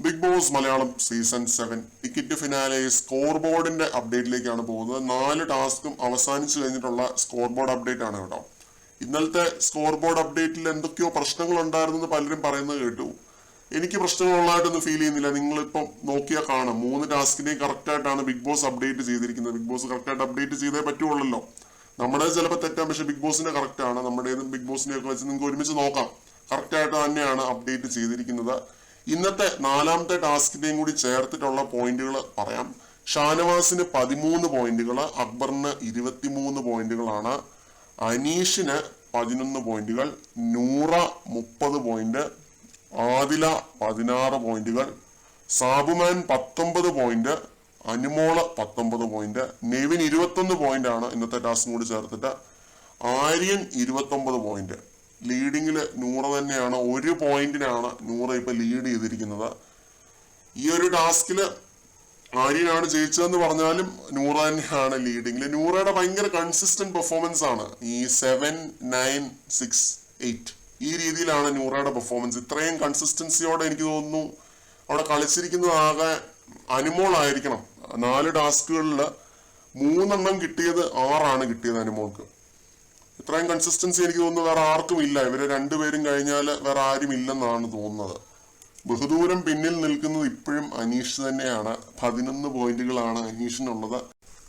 Big Boss Malayalam season 7 ticket finale score ബോർഡിന്റെ അപ്ഡേറ്റിലേക്കാണ് പോകുന്നത്. 4 ടാസ്കും അവസാനിച്ചു കഴിഞ്ഞിട്ടുള്ള സ്കോർ ബോർഡ് അപ്ഡേറ്റ് ആണ് കേട്ടോ. ഇന്നലത്തെ സ്കോർ ബോർഡ് അപ്ഡേറ്റിൽ എന്തൊക്കെയോ പ്രശ്നങ്ങൾ ഉണ്ടായിരുന്നു പലരും പറയുന്നത് കേട്ടു. എനിക്ക് പ്രശ്നങ്ങളുള്ളതായിട്ടൊന്നും ഫീൽ ചെയ്യുന്നില്ല. നിങ്ങളിപ്പം നോക്കിയാൽ കാണാം 3 ടാസ്കിനെയും കറക്റ്റ് ആയിട്ടാണ് ബിഗ് ബോസ് അപ്ഡേറ്റ് ചെയ്തിരിക്കുന്നത്. ബിഗ് ബോസ് കറക്റ്റ് ആയിട്ട് അപ്ഡേറ്റ് ചെയ്തേ പറ്റുള്ളല്ലോ. നമ്മുടെ ചിലപ്പോൾ തെറ്റാം, പക്ഷെ ബിഗ് ബോസിന്റെ കറക്റ്റ് ആണ്. നമ്മുടേതും ബിഗ് ബോസിന്റെ ഒക്കെ വെച്ച് നിങ്ങൾക്ക് ഒരുമിച്ച് നോക്കാം. കറക്റ്റ് ആയിട്ട് തന്നെയാണ് അപ്ഡേറ്റ് ചെയ്തിരിക്കുന്നത്. ഇന്നത്തെ 4ാമത്തെ ടാസ്കിന്റെയും കൂടി ചേർത്തിട്ടുള്ള പോയിന്റുകൾ പറയാം. ഷാനവാസിന് 13 പോയിന്റുകൾ, അക്ബറിന് 23 പോയിന്റുകളാണ്, അനീഷിന് 11 പോയിന്റുകൾ, നൂറ 30 പോയിന്റ്, ആദില 16 പോയിന്റുകൾ, Sabumon 19 point, Anumol 19 point, Nevin 21 point ആണ് ഇന്നത്തെ ടാസ്കും കൂടി ചേർത്തിട്ട്, ആര്യൻ 29 പോയിന്റ്. ലീഡിങ്ങില് നൂറ തന്നെയാണ്. 1 പോയിന്റിനാണ് നൂറ ഇപ്പൊ ലീഡ് ചെയ്തിരിക്കുന്നത്. ഈ ഒരു ടാസ്കില് ആര്യനാണ് ജയിച്ചതെന്ന് പറഞ്ഞാലും നൂറ തന്നെയാണ് ലീഡിങ്ങില്. നൂറയുടെ ഭയങ്കര കൺസിസ്റ്റന്റ് പെർഫോമൻസ് ആണ്. ഈ 7, 9, 6, 8 ഈ രീതിയിലാണ് നൂറയുടെ പെർഫോമൻസ്. ഇത്രയും കൺസിസ്റ്റൻസിയോടെ എനിക്ക് തോന്നുന്നു അവിടെ കളിച്ചിരിക്കുന്നത് ആകെ അനുമോൾ ആയിരിക്കണം. 4 ടാസ്കുകളിൽ 3 കിട്ടിയത് 6 കിട്ടിയത് അനുമോൾക്ക്. ഇത്രയും കൺസിസ്റ്റൻസി എനിക്ക് തോന്നുന്നു വേറെ ആർക്കും ഇല്ല. ഇവരെ 2 പേരും കഴിഞ്ഞാൽ വേറെ ആരും ഇല്ലെന്നാണ് തോന്നുന്നത്. ബഹുദൂരം പിന്നിൽ നിൽക്കുന്നത് ഇപ്പോഴും അനീഷ് തന്നെയാണ്. 11 പോയിന്റുകളാണ് അനീഷിനുള്ളത്.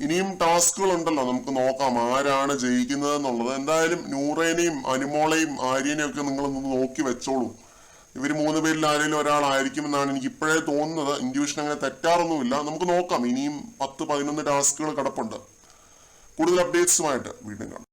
ഇനിയും ടാസ്കുകൾ ഉണ്ടല്ലോ, നമുക്ക് നോക്കാം ആരാണ് ജയിക്കുന്നത് എന്നുള്ളത്. എന്തായാലും നൂറേനെയും അനുമോളെയും ആര്യനെയും ഒക്കെ നിങ്ങളൊന്ന് നോക്കി വെച്ചോളൂ. ഇവർ 3 പേരിൽ ആരെങ്കിലും ഒരാളായിരിക്കുമെന്നാണ് എനിക്ക് ഇപ്പോഴേ തോന്നുന്നത്. ഇൻഡ്യൂഷൻ അങ്ങനെ തെറ്റാറൊന്നുമില്ല. നമുക്ക് നോക്കാം. ഇനിയും 10-11 ടാസ്കുകൾ കിടപ്പുണ്ട്. കൂടുതൽ അപ്ഡേറ്റ്സുമായിട്ട് വീണ്ടും കാണാം.